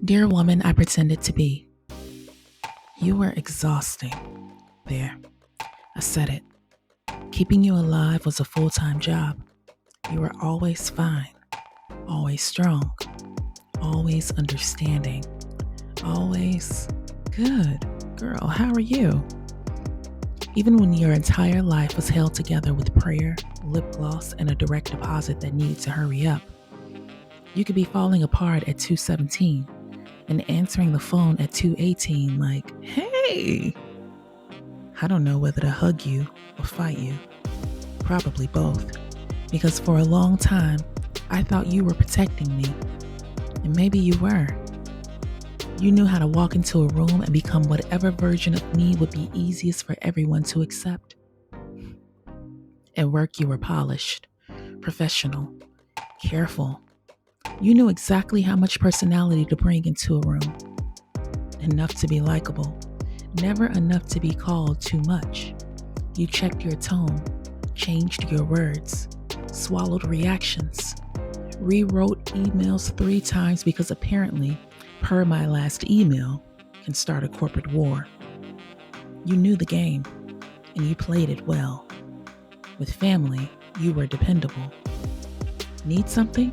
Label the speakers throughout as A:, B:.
A: Dear woman I pretended to be, you were exhausting. There, I said it. Keeping you alive was a full-time job. You were always fine, always strong, always understanding, always good. Girl, how are you? Even when your entire life was held together with prayer, lip gloss, and a direct deposit that needed to hurry up, you could be falling apart at 2:17 and answering the phone at 2:18 like, hey, I don't know whether to hug you or fight you. Probably both. Because for a long time, I thought you were protecting me. And maybe you were. You knew how to walk into a room and become whatever version of me would be easiest for everyone to accept. At work, you were polished, professional, careful. You knew exactly how much personality to bring into a room. Enough to be likable, never enough to be called too much. You checked your tone, changed your words, swallowed reactions, rewrote emails 3 times because apparently, per my last email, can start a corporate war. You knew the game, and you played it well. With family, you were dependable. Need something?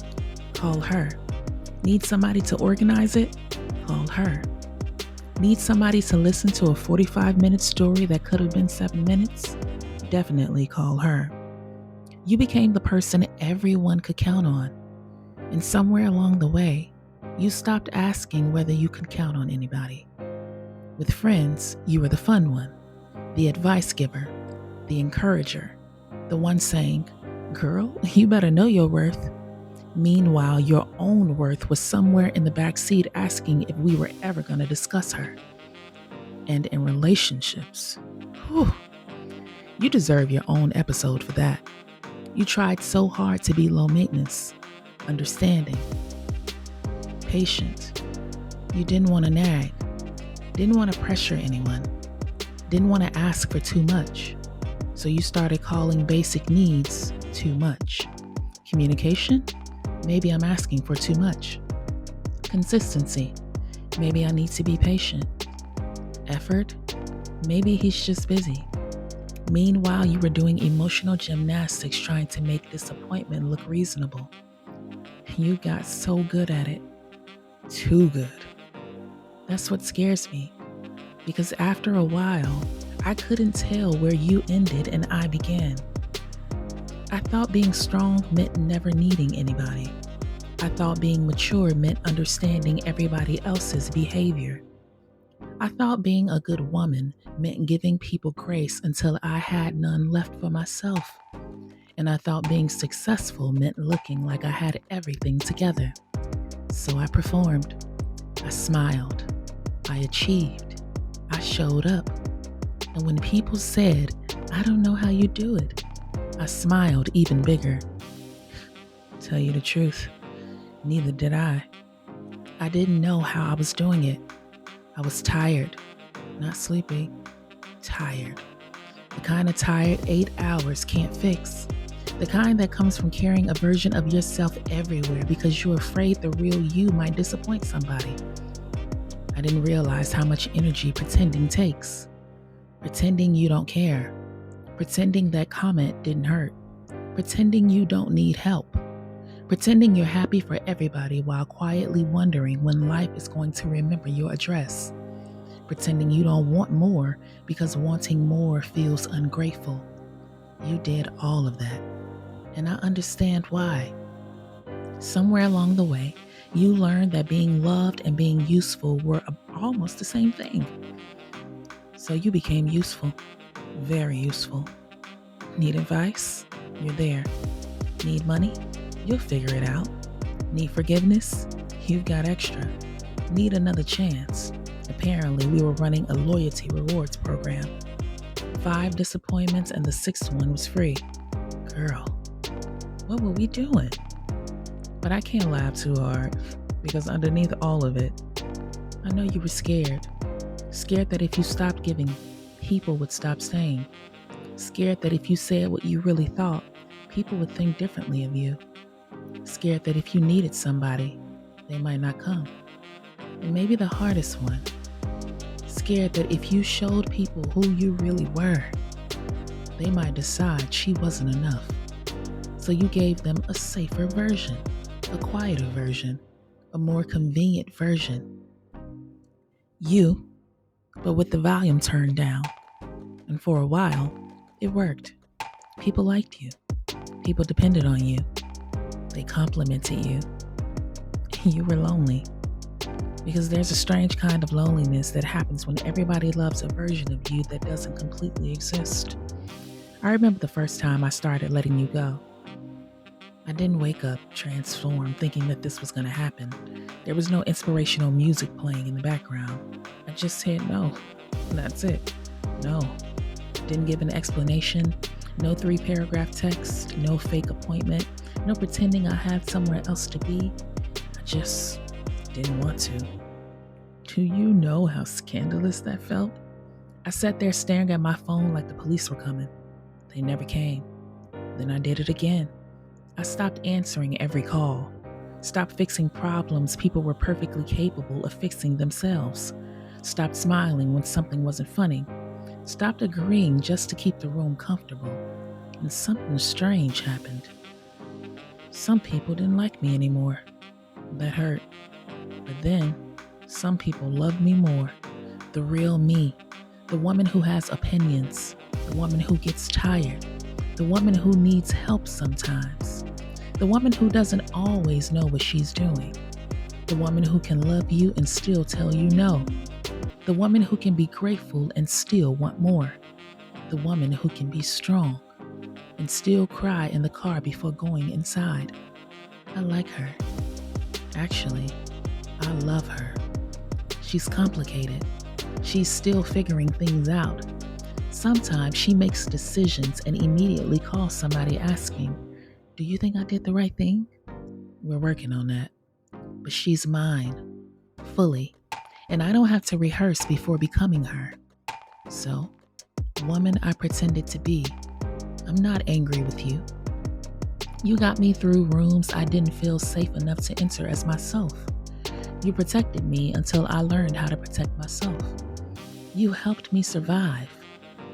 A: Call her. Need somebody to organize it? Call her. Need somebody to listen to a 45-minute story that could have been 7 minutes? Definitely call her. You became the person everyone could count on. And somewhere along the way, you stopped asking whether you could count on anybody. With friends, you were the fun one, the advice giver, the encourager, the one saying, girl, you better know your worth. Meanwhile, your own worth was somewhere in the back seat asking if we were ever going to discuss her. And in relationships, you deserve your own episode for that. You tried so hard to be low maintenance, understanding, patient. You didn't want to nag, didn't want to pressure anyone, didn't want to ask for too much. So you started calling basic needs too much. Communication? Maybe I'm asking for too much. Consistency. Maybe I need to be patient. Effort. Maybe he's just busy. Meanwhile, you were doing emotional gymnastics trying to make this appointment look reasonable. You got so good at it. Too good. That's what scares me. Because after a while, I couldn't tell where you ended and I began. I thought being strong meant never needing anybody. I thought being mature meant understanding everybody else's behavior. I thought being a good woman meant giving people grace until I had none left for myself. And I thought being successful meant looking like I had everything together. So I performed. I smiled. I achieved. I showed up. And when people said, I don't know how you do it, I smiled even bigger. Tell you the truth, neither did I. I didn't know how I was doing it. I was tired, not sleepy, tired. The kind of tired 8 hours can't fix. The kind that comes from carrying a version of yourself everywhere because you're afraid the real you might disappoint somebody. I didn't realize how much energy pretending takes. Pretending you don't care. Pretending that comment didn't hurt. Pretending you don't need help. Pretending you're happy for everybody while quietly wondering when life is going to remember your address. Pretending you don't want more because wanting more feels ungrateful. You did all of that. And I understand why. Somewhere along the way, you learned that being loved and being useful were almost the same thing. So you became useful. Very useful. Need advice? You're there. Need money? You'll figure it out. Need forgiveness? You've got extra. Need another chance? Apparently, we were running a loyalty rewards program. 5 disappointments and the 6th one was free. Girl, what were we doing? But I can't laugh too hard because underneath all of it, I know you were scared. Scared that if you stopped giving, people would stop staying. Scared that if you said what you really thought, people would think differently of you. Scared that if you needed somebody, they might not come. and maybe the hardest one. Scared that if you showed people who you really were, they might decide she wasn't enough. So you gave them a safer version, a quieter version, a more convenient version. You, but with the volume turned down. And for a while, it worked. People liked you. People depended on you. They complimented you. You were lonely. Because there's a strange kind of loneliness that happens when everybody loves a version of you that doesn't completely exist. I remember the first time I started letting you go. I didn't wake up transformed thinking that this was going to happen. There was no inspirational music playing in the background. I just said no. That's it. No. Didn't give an explanation. No 3-paragraph text. No fake appointment. No pretending I had somewhere else to be. I just didn't want to. Do you know how scandalous that felt? I sat there staring at my phone like the police were coming. They never came. Then I did it again. I stopped answering every call. Stopped fixing problems people were perfectly capable of fixing themselves. Stopped smiling when something wasn't funny. Stopped agreeing just to keep the room comfortable. And something strange happened. Some people didn't like me anymore. That hurt. But then, some people loved me more. The real me. The woman who has opinions. The woman who gets tired. The woman who needs help sometimes. The woman who doesn't always know what she's doing. The woman who can love you and still tell you no. The woman who can be grateful and still want more. The woman who can be strong and still cry in the car before going inside. I like her. Actually, I love her. She's complicated. She's still figuring things out. Sometimes she makes decisions and immediately calls somebody asking, "Do you think I did the right thing?" We're working on that. But she's mine, fully, and I don't have to rehearse before becoming her. So, woman I pretended to be, I'm not angry with you. You got me through rooms I didn't feel safe enough to enter as myself. You protected me until I learned how to protect myself. You helped me survive,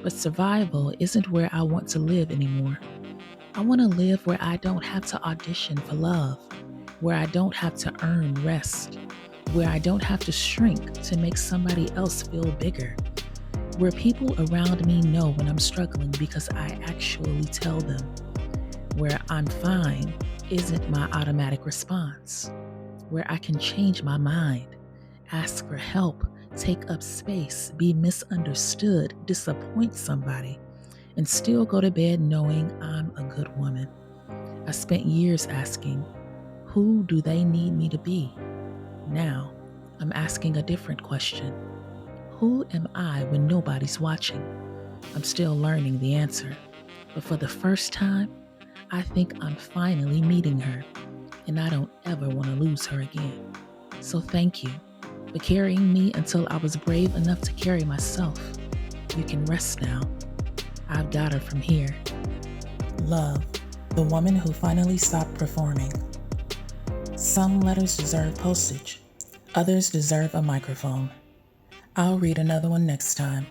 A: but survival isn't where I want to live anymore. I want to live where I don't have to audition for love, where I don't have to earn rest, where I don't have to shrink to make somebody else feel bigger, where people around me know when I'm struggling because I actually tell them, where I'm fine isn't my automatic response, where I can change my mind, ask for help, take up space, be misunderstood, disappoint somebody, and still go to bed knowing I'm a good woman. I spent years asking, who do they need me to be? Now, I'm asking a different question. Who am I when nobody's watching? I'm still learning the answer, but for the first time, I think I'm finally meeting her, and I don't ever want to lose her again. So thank you for carrying me until I was brave enough to carry myself. You can rest now. I've got her from here. Love, the woman who finally stopped performing. Some letters deserve postage. Others deserve a microphone. I'll read another one next time.